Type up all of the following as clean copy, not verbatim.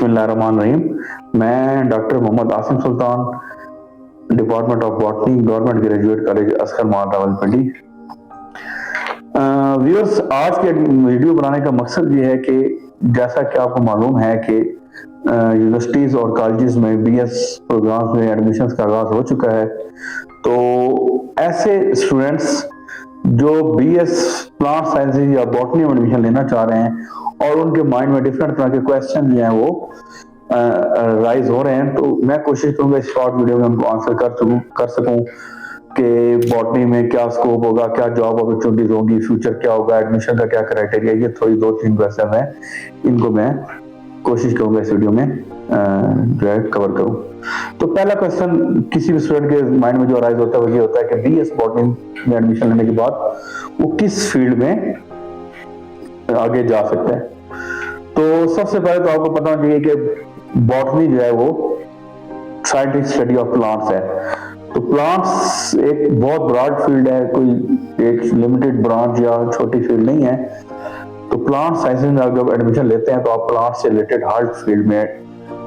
बिस्मिल्लाहिर्रहमानिर्रहीम। मैं doctor Mohammad Asim Sultan, department of botany, government graduate college Asghar Mall Rawalpindi. Viewers, आज के वीडियो बनाने का मकसद ये है कि जैसा कि आपको मालूम है कि यूनिवर्सिटीज़ और कॉलेजेस में बीएस प्रोग्राम्स में एडमिशन्स का आगाज़ हो चुका है। तो ऐसे स्टूडेंट्स जो बीएस प्लांट साइंसेज या बॉटनी में एडमिशन लेना चाह रहे हैं और उनके माइंड में डिफरेंट तरह के क्वेश्चन जो हैं वो राइज हो रहे हैं, तो मैं कोशिश करूंगा इस शॉर्ट वीडियो में उनको आंसर कर सकूं कि बॉटनी में क्या स्कोप होगा, क्या जॉब अपॉर्चुनिटीज होगी, फ्यूचर क्या होगा, एडमिशन का क्या क्राइटेरिया। ये थोड़ी 2-3 क्वेश्चन है, इनको मैं कोशिश करूंगा इस वीडियो में जो है कवर करूं। तो पहला क्वेश्चन किसी भी स्टूडेंट के माइंड में जो राइज होता है वो ये होता है कि बीएस बॉटनी में एडमिशन लेने के बाद वो किस फील्ड में आगे जा सकता है। तो सबसे पहले तो आपको पता होना चाहिए कि बॉटनी जो है वो साइंटिफिक स्टडी ऑफ प्लांट्स है। तो प्लांट्स एक बहुत ब्रॉड फील्ड है, कोई एक लिमिटेड ब्रांच या छोटी फील्ड नहीं है। तो प्लांट साइंसेज में आप जब एडमिशन लेते हैं तो आप प्लांट से रिलेटेड हर फील्ड में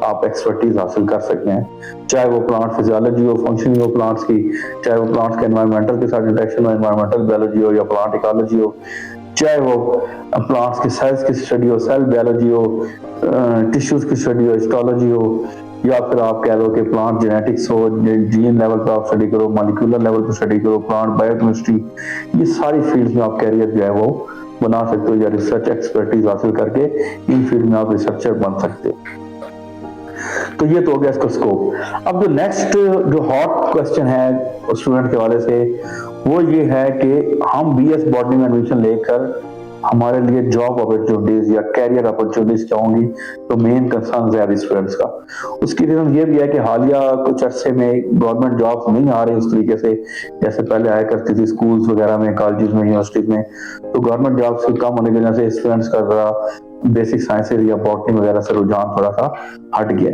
आप एक्सपर्टीज हासिल कर सकते हैं, चाहे वो प्लांट फिजियोलॉजी हो, फंक्शनिंग हो प्लांट्स की, चाहे वो प्लांट्स के एनवायरमेंटल के साथ इंटरेक्शन हो, एनवायरमेंटल बायोलॉजी हो या प्लांट इकोलॉजी हो, चाहे वो प्लांट्स की सेल्स की स्टडी हो, सेल बायोलॉजी हो, टिश्यूज की स्टडी हो, हिस्टोलॉजी हो, या फिर आप कह लो कि प्लांट जेनेटिक्स हो, जीन लेवल पर आप स्टडी करो, मॉलिक्यूलर लेवल पर स्टडी करो, प्लांट बायोकेमिस्ट्री, ये सारी फील्ड्स में आप कैरियर जो है वो बना सकते हो या रिसर्च एक्सपर्टीज हासिल करके इन फील्ड में आप रिसर्चर बन सकते हो। तो ये तो हो गया इसका स्कोप। अब जो नेक्स्ट जो हॉट क्वेश्चन है स्टूडेंट के वाले से वो ये है कि हम बीएस बॉटनी में एडमिशन लेकर हमारे लिए जॉब अपॉर्चुनिटीज या कैरियर अपॉर्चुनिटीज क्या होंगी, तो मेन कंसर्न है स्टूडेंट्स का। उसकी रीजन ये भी है कि हालिया कुछ अरसे में गवर्नमेंट जॉब्स नहीं आ रही उस तरीके से जैसे पहले आया करती थी स्कूल्स वगैरह में, कॉलेजेस में, यूनिवर्सिटीज में। तो गवर्नमेंट जॉब्स के कम होने की वजह से स्टूडेंट्स का जरा बेसिक साइंसेज या बॉटनी वगैरह से रुझान थोड़ा सा हट गया।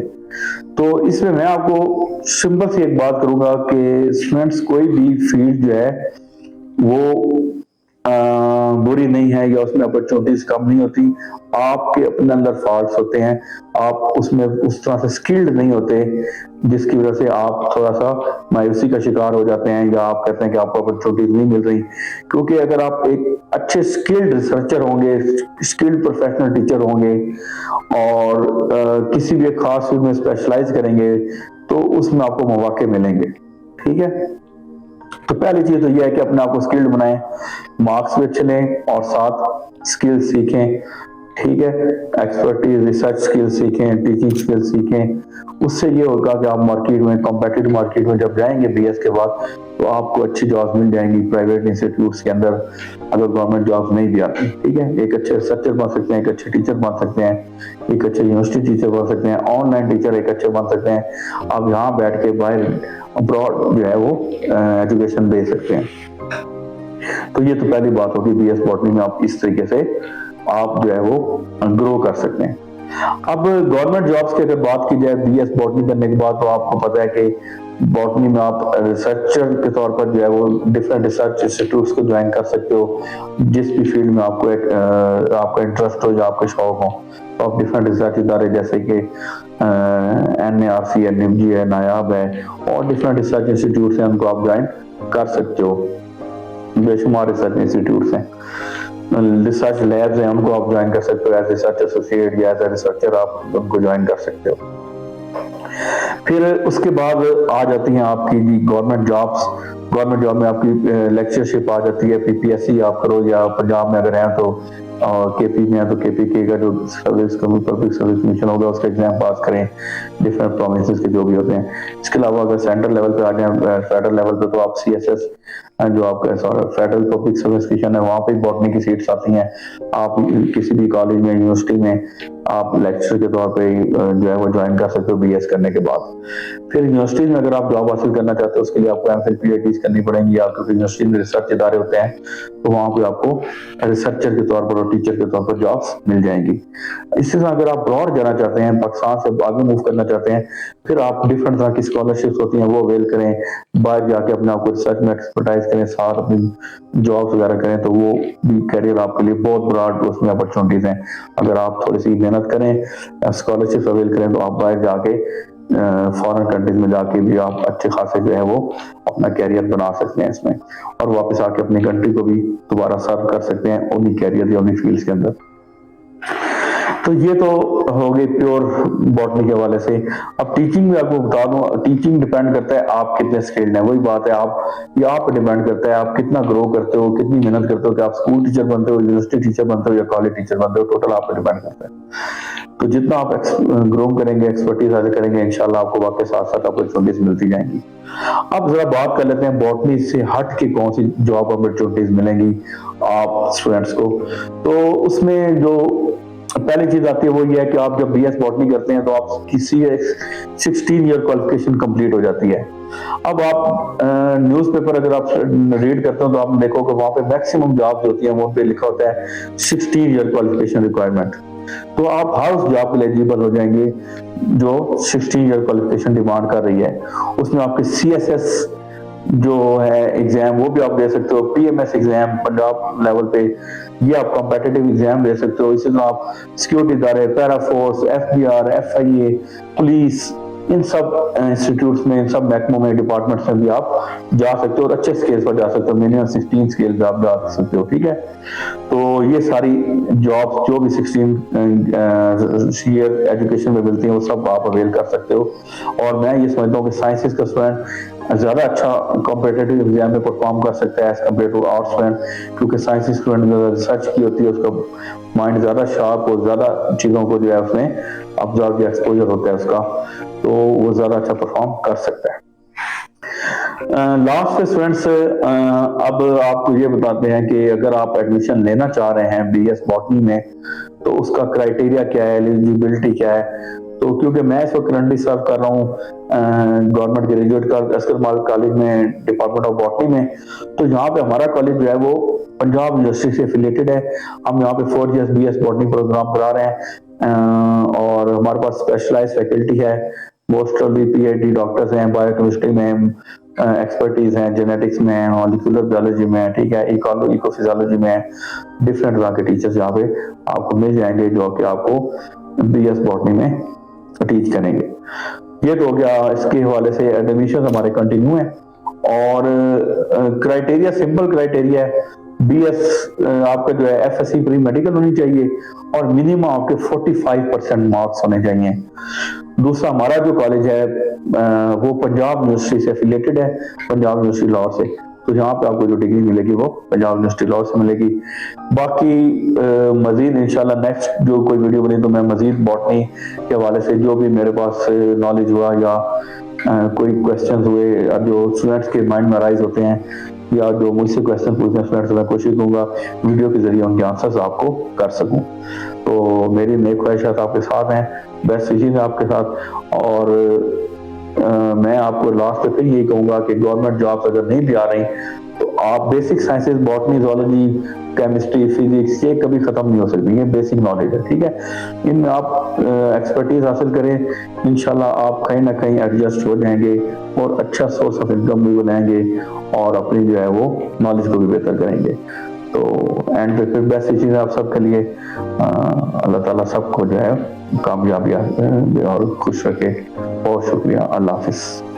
तो इसमें मैं आपको सिंपल सी एक बात करूंगा कि स्टूडेंट्स कोई भी फील्ड जो है वो बुरी नहीं है या उसमें अपॉर्चुनिटीज कम नहीं होती। आपके अपने अंदर फॉल्ट्स होते हैं, आप उसमें उस तरह से स्किल्ड नहीं होते जिसकी वजह से आप थोड़ा सा मायूसी का शिकार हो जाते हैं या आप कहते हैं कि आपको अपॉर्चुनिटीज नहीं मिल रही। क्योंकि अगर आप एक अच्छे स्किल्ड रिसर्चर होंगे, स्किल्ड प्रोफेशनल टीचर होंगे और किसी भी एक खास फील्ड में स्पेशलाइज करेंगे तो उसमें आपको मौके मिलेंगे। ठीक है, तो पहली चीज तो यह है कि अपने आप को स्किल्ड बनाएं, मार्क्स भी अच्छे लें और साथ स्किल सीखें। ठीक है, एक्सपर्टीज, रिसर्च स्किल सीखें, टीचिंग स्किल सीखें। उससे ये होगा कि आप मार्केट में, कॉम्पिटिटिव मार्केट में जब जाएंगे बीएस के बाद तो आपको अच्छी जॉब्स मिल जाएंगी प्राइवेट इंस्टीट्यूट्स के अंदर, अगर गवर्नमेंट जॉब्स नहीं भी आती। ठीक है, एक अच्छे रिसर्चर बन सकते हैं, एक अच्छे टीचर बन सकते हैं, एक अच्छे यूनिवर्सिटी टीचर बन सकते हैं, ऑनलाइन टीचर एक अच्छे बन सकते हैं। आप यहाँ बैठ के बाहर अब्रॉड जो है वो एजुकेशन दे सकते हैं। तो ये तो पहली बात होगी, बीएस बॉटनी में आप इस तरीके से आप जो है वो ग्रो कर सकते हैं। अब गवर्नमेंट जॉब्स की अगर बात की जाए बीएस बॉटनी करने के बाद, तो आपको पता है कि बॉटनी में आप रिसर्चर के तौर पर जो है वो डिफरेंट रिसर्च इंस्टीट्यूट्स को ज्वाइन कर सकते हो। जिस भी फील्ड में आपको आपका इंटरेस्ट हो या आपके शौक हो, तो आप डिफरेंट रिसर्च इदारे जैसे कि NARC, NMG है, नायाब है और डिफरेंट रिसर्च इंस्टीट्यूट्स हैं, उनको आप ज्वाइन कर सकते हो। बेशुमार रिसर्च इंस्टीट्यूट्स हैं, रिसर्च लैब्स हैं, उनको आप ज्वाइन कर सकते हो एज रिसर्च एसोसिएट या एज रिसर्चर आप उनको ज्वाइन कर सकते हो। फिर उसके बाद आ जाती हैं आपकी गवर्नमेंट जॉब्स। गवर्नमेंट जॉब में आपकी लेक्चरशिप आ जाती है, PPSC आप करो या पंजाब में अगर हैं तो KP में है तो KPK का जो सर्विस पब्लिक सर्विस कमीशन होगा उसका एग्जाम पास करें, डिफरेंट प्रोविंसेस के जो भी होते हैं। इसके अलावा अगर सेंट्रल लेवल पे आ जाए, फेडरल लेवल पे, तो आप CSS जो आपका फेडरल पब्लिक सर्विस कमीशन है वहाँ पे बॉटनी की सीट्स आती हैं। आप किसी भी कॉलेज में, यूनिवर्सिटी में आप लेक्चर के तौर पे जो है वो ज्वाइन कर सकते हो BS करने के बाद। फिर यूनिवर्सिटीज में अगर आप जॉब हासिल करना चाहते हो उसके लिए आपको MPhil PhD करनी पड़ेंगी, क्योंकि यूनिवर्सिटी में रिसर्च इदारे होते हैं तो वहाँ पे आपको रिसर्चर के तौर पर और टीचर के तौर पर जॉब्स मिल जाएंगी। इसी तरह अगर आप ब्रॉड जाना चाहते हैं, पाकिस्तान से आगे मूव करना चाहते हैं, फिर आप डिफरेंट तरह की स्कॉलरशिप्स होती हैं वो अवेल करें, बाहर जाके अपने आप को रिसर्च में एक्सपर्टाइज करें, साथ अपनी जॉब्स वगैरह करें, तो वो भी कैरियर आपके लिए बहुत ब्रॉड उसमें अपॉर्चुनिटीज हैं। अगर आप थोड़ी सी मेहनत मेहनत करें, स्कॉलरशिप अवेल करें, तो आप बाहर जाके फॉरेन कंट्रीज में जाके भी आप अच्छे खासे जो है वो अपना कैरियर बना सकते हैं इसमें, और वापस आके अपनी कंट्री को भी दोबारा सर्व कर सकते हैं उन्हीं कैरियर या उन्हीं फील्ड्स के अंदर। तो ये तो हो गई प्योर बॉटनी के हवाले से। अब टीचिंग में आपको बता दूं, टीचिंग डिपेंड करता है आप कितने स्किल्ड हैं, वही बात है, आप पे डिपेंड करता है आप कितना ग्रो करते हो, कितनी मेहनत करते हो, कि आप स्कूल टीचर बनते हो, यूनिवर्सिटी टीचर बनते हो या कॉलेज टीचर बनते हो, टोटल आप पे डिपेंड करता है। तो जितना आप ग्रो करेंगे, एक्सपर्टीज हासिल करेंगे, इंशाल्लाह आपको वाकई साथ साथ अपॉर्चुनिटीज मिलती जाएंगी। अब जरा बात कर लेते हैं बॉटनी से हट के कौन सी जॉब अपॉर्चुनिटीज मिलेंगी आप स्टूडेंट्स को। तो उसमें जो पहली चीज आती है वो ये है कि आप जब बीएस बॉटनी करते हैं तो आप किसी 16 ईयर क्वालिफिकेशन कंप्लीट हो जाती है। अब आप न्यूज़पेपर अगर आप रीड करते हो तो आप देखो कि वहां पे मैक्सिमम जॉब्स होती हैं, वहां पे लिखा होता है 16 ईयर क्वालिफिकेशन रिक्वायरमेंट। तो आप हर उस जॉब के लिए एलिजिबल हो जाएंगे जो 16 ईयर क्वालिफिकेशन डिमांड कर रही है। उसमें आपके सीएसएस जो है एग्जाम वो भी आप दे सकते हो, पीएमएस एग्जाम पंजाब लेवल पे ये आप कॉम्पिटिटिव एग्जाम दे सकते हो। इसी तरह आप सिक्योरिटी इदारे, para force, FBR, FIA, police, इन सब इंस्टीट्यूट्स में, इन सब महकमों में, डिपार्टमेंट्स में भी आप जा सकते हो और अच्छे स्केल पर जा सकते हो, मिनिमम 16 स्केल पे आप जा सकते हो, ठीक है। तो ये सारी जॉब्स जो भी 16 ईयर एजुकेशन में मिलती हैं वो सब आप अवेल कर सकते हो। और मैं ये समझता हूँ कि साइंसेस का स्टूडेंट ज्यादा अच्छा कॉम्पिटिटिव एग्जाम में परफॉर्म कर सकता है as compare to arts student, क्योंकि साइंस स्टूडेंट ने रिसर्च की होती है, उसका माइंड ज्यादा शार्प और ज्यादा चीजों को जो है उसमें ऑब्जर्व या एक्सपोजर होता है उसका, तो वो ज्यादा अच्छा परफॉर्म कर सकता है। लास्ट पे स्टूडेंट्स अब आपको ये बताते हैं कि अगर आप एडमिशन लेना चाह रहे हैं बीएस बॉटनी में तो उसका क्राइटेरिया क्या है, एलिजिबिलिटी क्या है। तो क्योंकि मैं इस वक्त करंटली सर्व कर रहा हूँ गवर्नमेंट ग्रेजुएट अस्कर माल कॉलेज में, डिपार्टमेंट ऑफ बॉटनी में, तो यहाँ पे हमारा कॉलेज जो है वो पंजाब यूनिवर्सिटी से एफिलिएटेड है। हम यहाँ पे 4 इयर्स बीएस बॉटनी प्रोग्राम करा रहे हैं और हमारे पास स्पेशलाइज्ड फैकल्टी है, most of the PhD doctors हैं, बायोकेमिस्ट्री में एक्सपर्टीज हैं, जेनेटिक्स में है, मॉलिक्यूलर बायोलॉजी में है, ठीक है, इको फिजियोलॉजी में है, डिफरेंट तरह के टीचर्स यहाँ पे आपको मिल जाएंगे जो कि आपको बीएस बॉटनी में टीच करेंगे। ये तो हो गया इसके हवाले से। एडमिशन हमारे कंटिन्यू है और क्राइटेरिया सिंपल क्राइटेरिया है, बीएस आपका जो है एफएससी प्री मेडिकल होनी चाहिए और मिनिमम आपके 45% मार्क्स होने चाहिए। दूसरा हमारा जो कॉलेज है वो पंजाब यूनिवर्सिटी से एफिलिएटेड है, पंजाब यूनिवर्सिटी लॉ से, तो यहाँ पे आपको जो डिग्री मिलेगी वो पंजाब यूनिवर्सिटी लॉ से मिलेगी। बाकी मजीद इंशाल्लाह नेक्स्ट जो कोई वीडियो बनी तो मैं मजीद बॉटनी के हवाले से जो भी मेरे पास नॉलेज हुआ या कोई क्वेश्चंस हुए जो स्टूडेंट्स के माइंड में राइज होते हैं या जो मुझसे क्वेश्चन पूछते हैं स्टूडेंट्स, मैं कोशिश करूंगा वीडियो के जरिए उनके आंसर्स आपको कर सकूं। तो मेरी नेक ख्वाहिशात आपके साथ हैं, बेस्ट विशेस आपके साथ। और मैं आपको लास्ट पे फिर यही कहूंगा कि गवर्नमेंट जॉब्स अगर नहीं भी आ रही तो आप basic sciences, botany, zoology, chemistry, physics, ये कभी खत्म नहीं हो सकती, ये बेसिक नॉलेज है, ठीक है। इनमें आप एक्सपर्टीज हासिल करें, इंशाल्लाह आप कहीं ना कहीं एडजस्ट हो जाएंगे और अच्छा सोर्स ऑफ इनकम भी बनाएंगे और अपनी जो है वो नॉलेज को भी बेहतर करेंगे। तो एंड पे फिर बेस्ट चीज़ आप सबके लिए अल्लाह ताला सबको जो है कामयाबी और खुश रखे। बहुत शुक्रिया, अल्लाह हाफिज।